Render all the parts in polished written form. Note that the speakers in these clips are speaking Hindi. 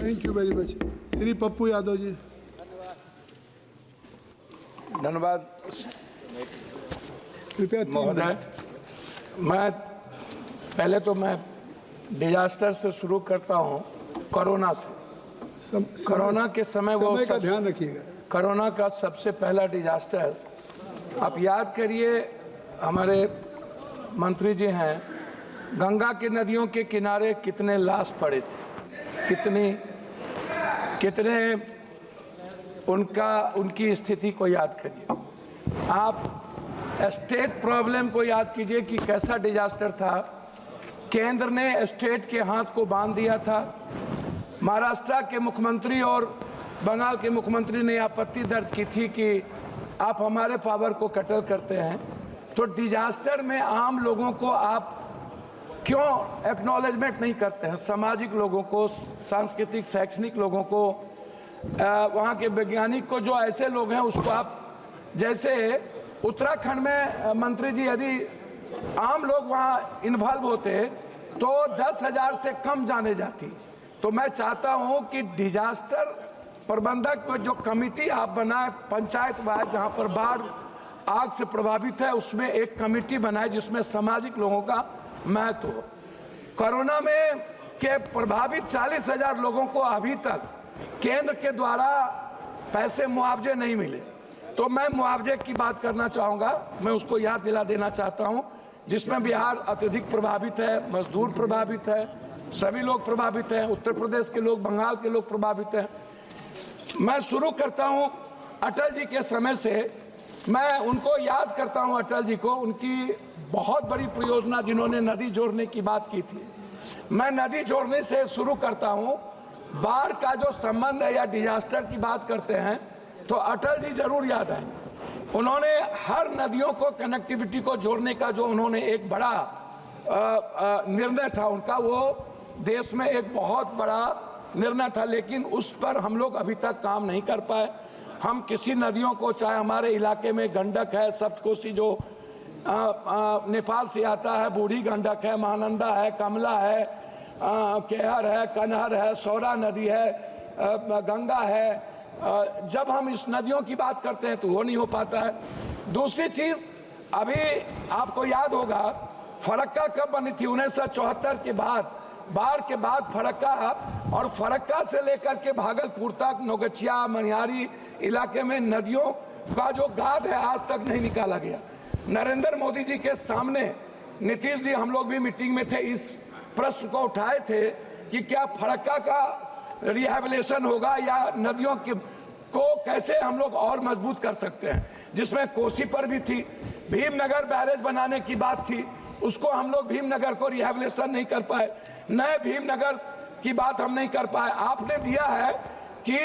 Thank you very much. Shri Pappu Yadav ji. धन्यवाद कृपया महोदय। मैं डिजास्टर से शुरू करता हूं, कोरोना से। कोरोना के समय का ध्यान रखिएगा। कोरोना का सबसे पहला डिजास्टर, आप याद करिए, हमारे मंत्री जी हैं, गंगा की नदियों के किनारे कितने लाश पड़े थे, कितने उनकी स्थिति को याद करिए। आप स्टेट प्रॉब्लम को याद कीजिए कि कैसा डिजास्टर था। केंद्र ने स्टेट के हाथ को बांध दिया था। महाराष्ट्र के मुख्यमंत्री और बंगाल के मुख्यमंत्री ने आपत्ति दर्ज की थी कि आप हमारे पावर को कटल करते हैं। तो डिजास्टर में आम लोगों को आप क्यों एक्नॉलेजमेंट नहीं करते हैं? सामाजिक लोगों को, सांस्कृतिक शैक्षणिक लोगों को, वहाँ के वैज्ञानिक को, जो ऐसे लोग हैं उसको आप, जैसे उत्तराखंड में मंत्री जी, यदि आम लोग वहाँ इन्वॉल्व होते तो 10,000 से कम जाने जाती। तो मैं चाहता हूँ कि डिजास्टर प्रबंधक को जो कमेटी आप बनाए पंचायत वाइज, जहाँ पर बाढ़ आग से प्रभावित है, उसमें एक कमेटी बनाए जिसमें सामाजिक लोगों का महत्व हो। कोरोना में के प्रभावित 40,000 लोगों को अभी तक केंद्र के द्वारा पैसे मुआवजे नहीं मिले। तो मैं मुआवजे की बात करना चाहूँगा, मैं उसको याद दिला देना चाहता हूँ, जिसमें बिहार अत्यधिक प्रभावित है, मजदूर प्रभावित है, सभी लोग प्रभावित हैं, उत्तर प्रदेश के लोग, बंगाल के लोग प्रभावित हैं। मैं शुरू करता हूँ अटल जी के समय से। मैं उनको याद करता हूँ, अटल जी को, उनकी बहुत बड़ी परियोजना जिन्होंने नदी जोड़ने की बात की थी। मैं नदी जोड़ने से शुरू करता हूँ। बाढ़ का जो संबंध है या डिजास्टर की बात करते हैं तो अटल जी जरूर याद आएंगे। उन्होंने हर नदियों को, कनेक्टिविटी को जोड़ने का जो उन्होंने एक बड़ा निर्णय था उनका, वो देश में एक बहुत बड़ा निर्णय था, लेकिन उस पर हम लोग अभी तक काम नहीं कर पाए। हम किसी नदियों को, चाहे हमारे इलाके में गंडक है, सप्तकोशी जो नेपाल से आता है, बूढ़ी गंडक है, महानंदा है, कमला है, केहर है, कनहर है, सौरा नदी है, गंगा है, जब हम इस नदियों की बात करते हैं तो वो नहीं हो पाता है। दूसरी चीज़, अभी आपको याद होगा फरक्का कब बनी थी? 1974 के बाद, बाढ़ के बाद फरक्का, और फरक्का से लेकर के भागलपुर तक, नौगछिया, मनिहारी इलाके में नदियों का जो गाद है आज तक नहीं निकाला गया। नरेंद्र मोदी जी के सामने नीतीश जी, हम लोग भी मीटिंग में थे, इस प्रश्न को उठाए थे कि क्या फरक्का का रिहैबिलिटेशन होगा या नदियों को कैसे हम लोग और मजबूत कर सकते हैं, जिसमें कोसी पर भी थी। भीमनगर बैरेज बनाने की बात थी, उसको हम लोग भीमनगर को रिहैबिलिटेशन नहीं कर पाए। नए भीमनगर की बात हम नहीं कर पाए। आपने दिया है कि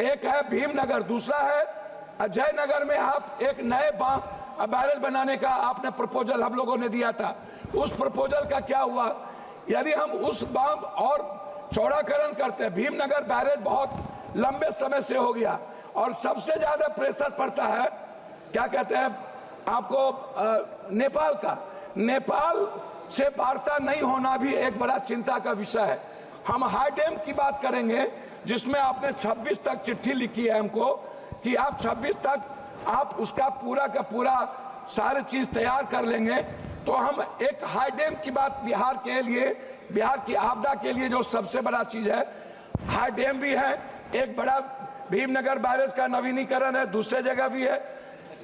एक है भीमनगर, दूसरा है जयनगर में आप एक नए बैरेज बनाने का आपने प्रपोजल हम लोगों ने दिया था। उस प्रपोजल का क्या हुआ? यदि हम उस बांध और चौड़ाकरण करते हैं, भीमनगर बैरेज बहुत लंबे समय से हो गया और सबसे ज्यादा प्रेशर पड़ता है, क्या कहते हैं आपको, नेपाल का। नेपाल से वार्ता नहीं होना भी एक बड़ा चिंता का विषय है। हम हाई डैम की बात करेंगे, जिसमें आपने 26 तक चिट्ठी लिखी है हमको कि आप 26 तक आप उसका पूरा का पूरा सारी चीज तैयार कर लेंगे। तो हम एक हाई डैम की बात, बिहार के लिए, बिहार की आपदा के लिए जो सबसे बड़ा चीज है, हाई डैम भी है, एक बड़ा भीमनगर बैरेज का नवीनीकरण है, दूसरे जगह भी है।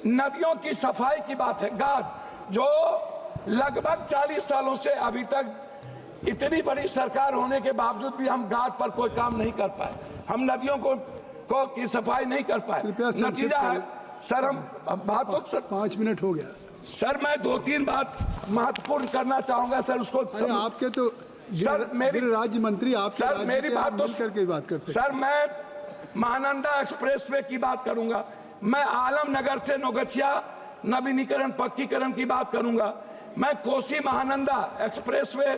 नदियों की सफाई की बात है, गाद, जो लगभग 40 सालों से अभी तक इतनी बड़ी सरकार होने के बावजूद भी हम गाद पर कोई काम नहीं कर पाए, हम नदियों को की सफाई नहीं कर पाए। नतीजा है सर, हम बातों, 5 मिनट हो गया सर। मैं 2-3 बात महत्वपूर्ण करना चाहूंगा सर, उसको आपके तो सर मेरी राज्य मंत्री आप सर मेरी बात तो करके बात कर सकते। सर मैं महानंदा एक्सप्रेसवे की बात करूंगा, मैं आलमनगर से नौगछिया नवीनीकरण पक्कीकरण की बात करूंगा, मैं कोसी महानंदा एक्सप्रेसवे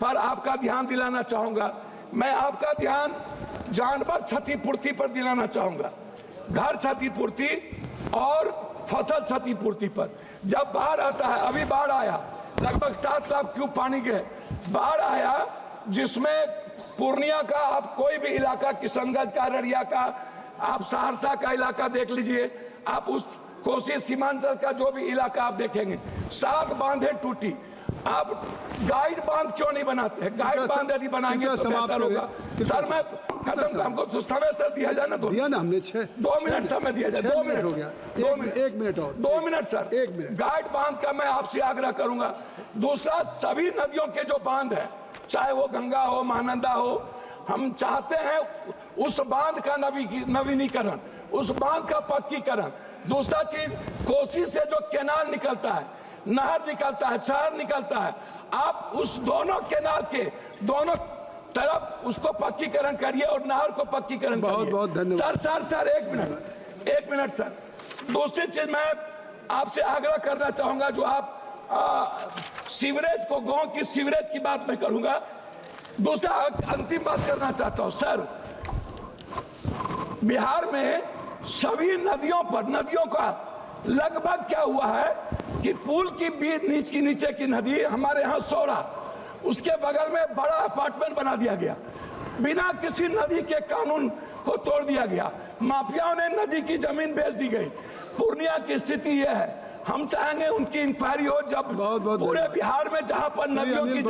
पर आपका ध्यान दिलाना चाहूंगा, मैं आपका ध्यान जानवर क्षतिपूर्ति पर दिलाना चाहूंगा, घर क्षतिपूर्ति और फसल क्षतिपूर्ति पर। जब बाढ़ आता है, अभी बाढ़ आया, लगभग 7 लाख क्यूब पानी के बाढ़ आया, जिसमें पूर्णिया का आप कोई भी इलाका, किशनगंज का, अररिया का, आप सहरसा का इलाका देख लीजिए, आप उस कोसी सीमांचल का जो भी इलाका आप देखेंगे, 7 बांधे टूटी। आप गाइड बांध क्यों नहीं बनाते हैं? गाइड बांध यदि बनाएंगे तो बेहतर होगा। सर मैं खत्म, हमको तो समय सर दिया जाए ना, दिया ना हमने 2 मिनट समय दिया जाए। 2 मिनट हो गया, 1 मिनट और 2 मिनट सर, 1 मिनट। गाइड बांध का मैं आपसे आग्रह करूंगा। दूसरा, सभी नदियों के जो बांध है, चाहे वो गंगा हो, महानंदा हो, हम चाहते हैं उस बांध का नवीनीकरण, उस बांध का पक्कीकरण। दूसरा चीज, कोसी से जो कैनाल निकलता है, नहर निकलता है, शहर निकलता है, आप उस दोनों कैनाल के दोनों तरफ उसको पक्कीकरण करिए और नहर को पक्कीकरण करिए। बहुत बहुत धन्यवाद। Sir 1 minute sir. दूसरी चीज मैं आपसे आग्रह करना चाहूंगा, जो आप सीवरेज को, गांव की सीवरेज की बात मैं करूंगा। दूसरा अंतिम बात करना चाहता हूं सर, बिहार में सभी नदियों पर, नदियों का लगभग क्या हुआ है कि पुल की नीचे की नदी, हमारे यहाँ सौरा, उसके बगल में बड़ा अपार्टमेंट बना दिया गया, बिना किसी नदी के कानून को तोड़ दिया गया। माफियाओं ने नदी की जमीन बेच दी गई। पूर्णिया की स्थिति यह है, हम चाहेंगे उनकी इंक्वायरी हो। जब पूरे बिहार में जहां पर नदियों की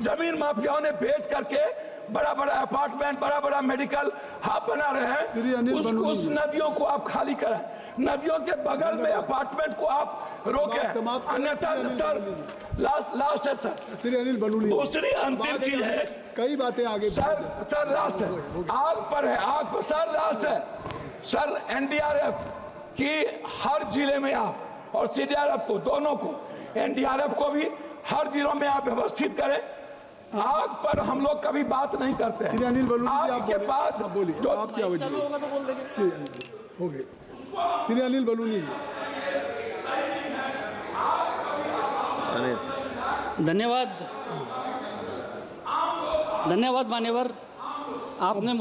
जमीन माफियाओं ने बेच करके बड़ा बड़ा अपार्टमेंट, बड़ा बड़ा मेडिकल हब बना रहे हैं, उस नदियों को आप खाली करें, नदियों के बगल में अपार्टमेंट को आप रोकें, अन्यथा सर लास्ट है सर। श्री अनिल बलूनी, दूसरी अंतिम चीज है, कई बातें आगे सर लास्ट है, आग पर है, आग पर सर लास्ट है सर। एनडीआरएफ की हर जिले में आप, और सीडीआरएफ को, दोनों को, एनडीआरएफ को भी हर जिलों में आप व्यवस्थित करें। आग पर हम लोग कभी बात नहीं करते हैं। श्री अनिल बलूनी जी, आप के बाद बोलिए, जो आप क्या हो गए? श्री अनिल बलूनी जी, धन्यवाद मान्यवर, आपने